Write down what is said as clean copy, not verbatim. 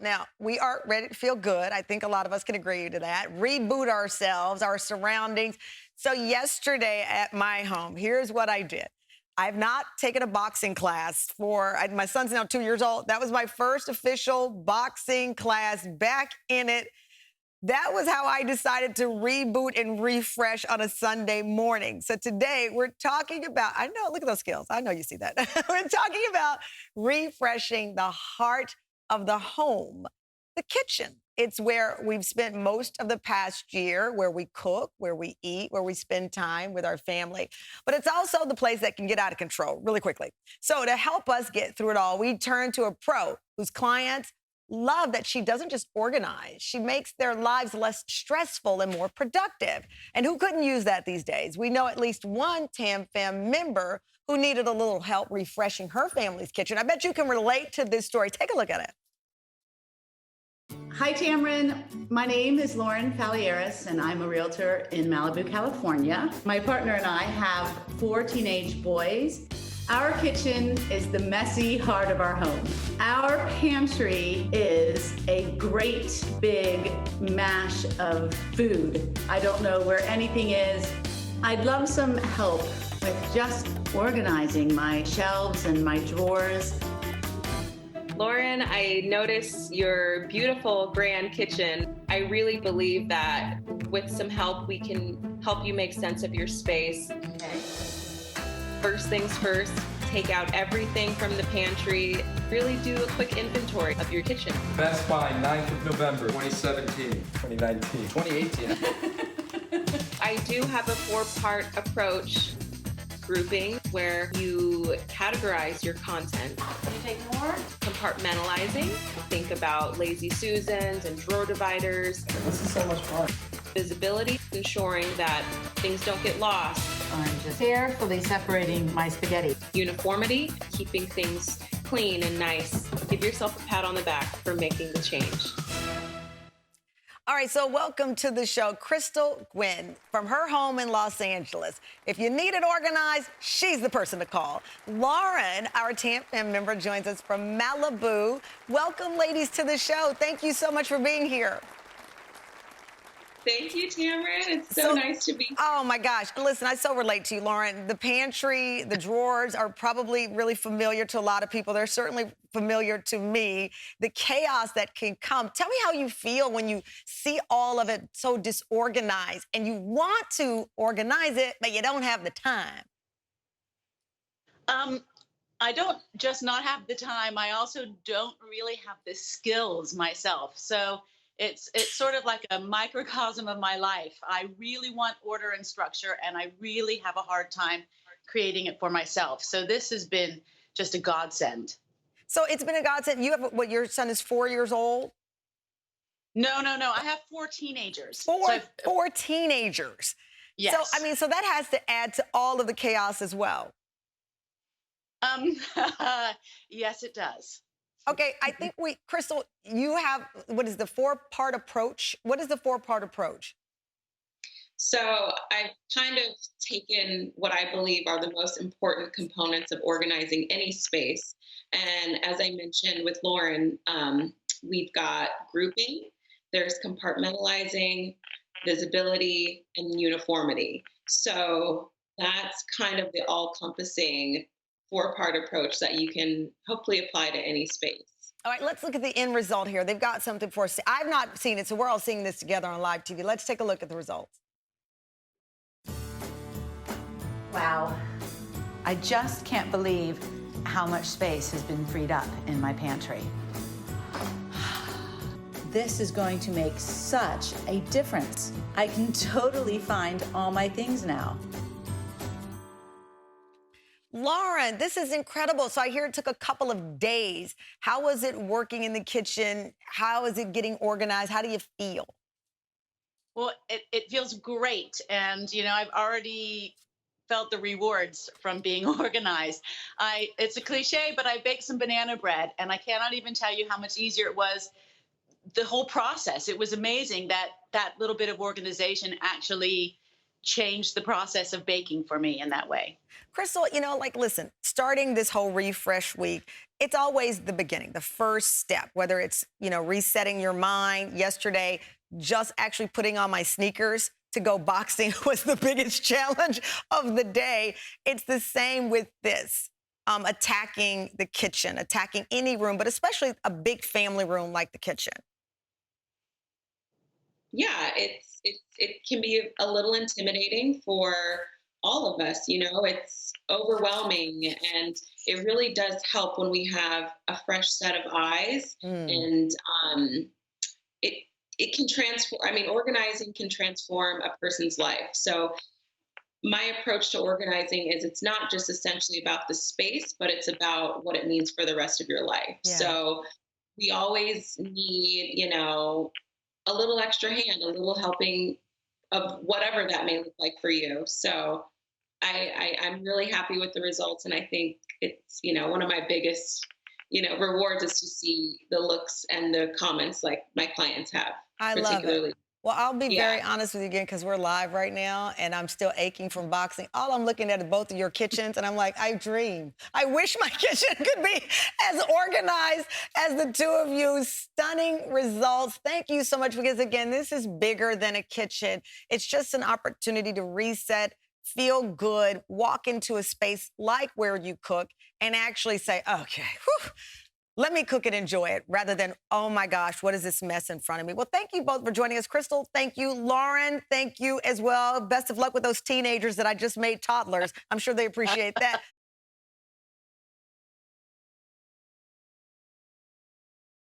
Now, we are ready to feel good. I think a lot of us can agree to that. Reboot ourselves, our surroundings. So yesterday at my home, here's what I did. I've not taken a boxing class my son's now 2 years old. That was my first official boxing class, back in it. That was how I decided to reboot and refresh on a Sunday morning. So today we're talking about, I know, look at those skills. I know you see that. We're talking about refreshing the heart of the home, the kitchen. It's where we've spent most of the past year, where we cook, where we eat, where we spend time with our family. But it's also the place that can get out of control really quickly. So to help us get through it all, we turn to a pro whose clients love that she doesn't just organize. She makes their lives less stressful and more productive. And who couldn't use that these days? We know at least one Tam Fam member who needed a little help refreshing her family's kitchen. I bet you can relate to this story. Take a look at it. Hi, Tamron. My name is Lauren Fallieras, and I'm a realtor in Malibu, California. My partner and I have 4 teenage boys. Our kitchen is the messy heart of our home. Our pantry is a great big mash of food. I don't know where anything is. I'd love some help with just organizing my shelves and my drawers. Lauren, I notice your beautiful grand kitchen. I really believe that with some help, we can help you make sense of your space. Okay. First things first, take out everything from the pantry. Really do a quick inventory of your kitchen. Best Buy, 9th of November, 2017, 2019, 2018. I do have a 4-part approach grouping where you categorize your content. Can you take more? Compartmentalizing. Think about lazy Susans and drawer dividers. This is so much fun. Visibility, ensuring that things don't get lost. I'm just carefully separating my spaghetti. Uniformity, keeping things clean and nice. Give yourself a pat on the back for making the change. All right, so welcome to the show, Krystal Guinn from her home in Los Angeles. If you need it organized, she's the person to call. Lauren, our Tam Fam member, joins us from Malibu. Welcome, ladies, to the show. Thank you so much for being here. Thank you, Tamron. It's so nice to be here. Oh, my gosh. Listen, I so relate to you, Lauren. The pantry, the drawers are probably really familiar to a lot of people. They're certainly familiar to me. The chaos that can come. Tell me how you feel when you see all of it so disorganized and you want to organize it, but you don't have the time. I don't just not have the time. I also don't really have the skills myself. So it's sort of like a microcosm of my life. I really want order and structure, and I really have a hard time creating it for myself. So this has been just a godsend. So it's been a godsend. You have, what, your son is 4 years old? No. I have 4 teenagers. Four teenagers. Yes. So that has to add to all of the chaos as well. Yes, it does. Okay, I think Krystal, you have, what is the 4-part approach? What is the 4-part approach? So I've kind of taken what I believe are the most important components of organizing any space. And as I mentioned with Lauren, we've got grouping, there's compartmentalizing, visibility, and uniformity. So that's kind of the all-encompassing 4-part approach that you can hopefully apply to any space. All right, let's look at the end result here. They've got something for us. I've not seen it, so we're all seeing this together on live TV. Let's take a look at the results. Wow. I just can't believe how much space has been freed up in my pantry. This is going to make such a difference. I can totally find all my things now. Lauren, this is incredible. So I hear it took a couple of days. How was it working in the kitchen? How is it getting organized? How do you feel? Well, it feels great. And, I've already felt the rewards from being organized. It's a cliche, but I baked some banana bread, and I cannot even tell you how much easier it was. The whole process, it was amazing that little bit of organization actually changed the process of baking for me in that way. Krystal, listen, starting this whole refresh week, it's always the beginning, the first step, whether it's, resetting your mind. Yesterday, just actually putting on my sneakers to go boxing was the biggest challenge of the day. It's the same with this. Attacking the kitchen, attacking any room, but especially a big family room like the kitchen. Yeah, it can be a little intimidating for all of us. It's overwhelming, and it really does help when we have a fresh set of eyes, and it it can transform. I mean, organizing can transform a person's life. So my approach to organizing is it's not just essentially about the space, but it's about what it means for the rest of your life. Yeah. So we always need, a little extra hand, a little helping of whatever that may look like for you. So I'm really happy with the results. And I think it's, one of my biggest, rewards is to see the looks and the comments like my clients have. I love particularly. it. Well, I'll be Yeah. very honest with you again because we're live right now and I'm still aching from boxing. All I'm looking at is both of your kitchens and I'm like, I dream. I wish my kitchen could be as organized as the two of you. Stunning results. Thank you so much because, again, this is bigger than a kitchen. It's just an opportunity to reset, feel good, walk into a space like where you cook and actually say, okay, whew, let me cook and enjoy it rather than, oh my gosh, what is this mess in front of me? Well, thank you both for joining us. Krystal, thank you. Lauren, thank you as well. Best of luck with those teenagers that I just made toddlers. I'm sure they appreciate that.